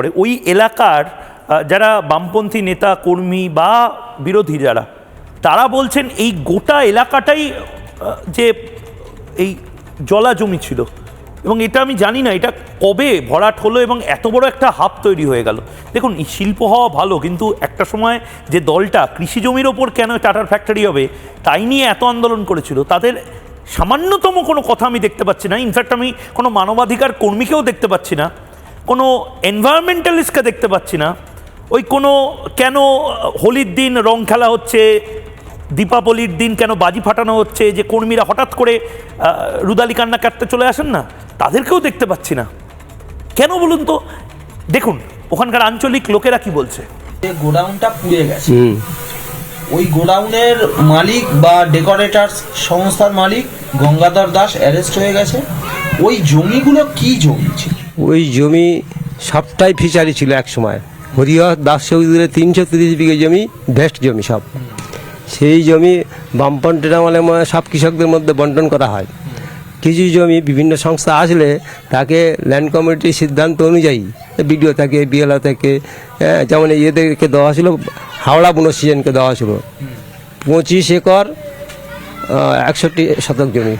করে ওই এলাকার যারা বামপন্থী নেতা কর্মী বা বিরোধী যারা তারা বলছেন এই গোটা এলাকাটাই যে এই জলা জমি ছিল এবং এটা আমি জানি না এটা কবে ভরাট হলো এবং এত বড় একটা হাব তৈরি হয়ে গেল। দেখুন এই শিল্প হওয়া ভালো, কিন্তু একটা সময় যে দলটা কৃষি জমির ওপর কেন টাটার ফ্যাক্টরি হবে তাই নিয়ে এত আন্দোলন করেছিল, তাদের সামান্যতম কোনো কথা আমি দেখতে পাচ্ছি না। ইনফ্যাক্ট আমি কোনো মানবাধিকার কর্মীকেও দেখতে পাচ্ছি না, কোনো এনভায়রনমেন্টালিস্টকে দেখতে পাচ্ছি না। ওই কোনো কেন হোলির দিন রং খেলা হচ্ছে, দীপাবলির দিন কেন বাজি ফাটানো হচ্ছে, যে কর্মীরা হঠাৎ করে রুদালি কান্না কাটতে চলে আসেন না, তাদেরকেও দেখতে পাচ্ছি না। কেন বলুন তো? দেখুন ওখানকার আঞ্চলিক লোকেরা কি বলছে। গোডাউনটা পুড়ে গেছে, ওই গোডাউনের মালিক বা ডেকোরেটার্স সংস্থার মালিক গঙ্গাধর দাস অ্যারেস্ট হয়ে গেছে। ওই জমিগুলো কি জমি ছিল? ওই জমি সবটাই ফিচারি ছিল এক সময়। হরিহর দাস চৌধুরীর 330 বিঘে জমি ভেস্ট জমি সব। সেই জমি বামপন্থীর আমলে সব কৃষকদের মধ্যে বন্টন করা হয়। কিছু জমি বিভিন্ন সংস্থা আসলে তাকে ল্যান্ড কমিটির সিদ্ধান্ত অনুযায়ী বিডিও থেকে বিএলও থেকে যেমন এদেরকে দেওয়া ছিল, হাওড়া বনসৃজনকে দেওয়া ছিল 25 একর 61 শতক জমি।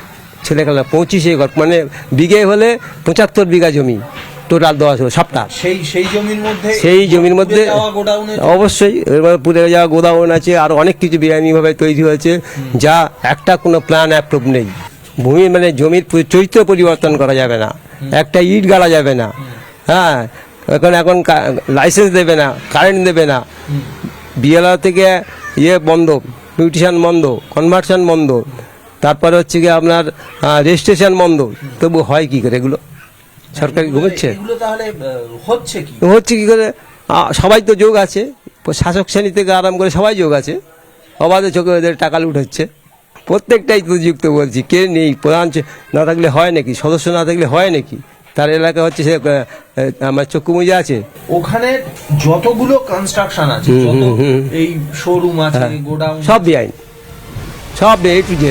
ছেলেখেলা 25 একর মানে বিঘে হলে 75 বিঘা জমি টোটাল দেওয়া ছিল সবটা। সেই জমির মধ্যে অবশ্যই পুড়ে যাওয়া গোডাউন আছে, আর অনেক কিছু বেআইনিভাবে তৈরি হয়েছে, যা একটা কোনো প্ল্যান অ্যাপ্রুভ নেই। ভূমি মানে জমির চরিত্র পরিবর্তন করা যাবে না, একটা ইট গাড়া যাবে না, হ্যাঁ এখন লাইসেন্স দেবে না, কারেন্ট দেবে না, বিএলআর থেকে বন্ধ, মিউটেশন বন্ধ, কনভার্সন বন্ধ, তারপরে হচ্ছে কি আপনার রেজিস্ট্রেশন বন্ধ। তবু হয় কি করে এগুলো? সরকারি ঘুমোচ্ছে? হচ্ছে কি করে? সবাই তো যোগ আছে, শাসক শ্রেণী থেকে আরাম করে সবাই যোগ আছে, অবাধে চোখে ওদের টাকা লুট হচ্ছে। প্রত্যেকটাই তো যুক্ত বলছি, কে নেই? প্রধান না থাকলে হয় নাকি? সদস্য না থাকলে হয় নাকি? তার এলাকা হচ্ছে সে আমার চক্ষু মুজা আছে। ওখানে যতগুলো কনস্ট্রাকশন আছে, এই শোরুম আছে, গোডাউন, সব বেআইন, সব A to Z।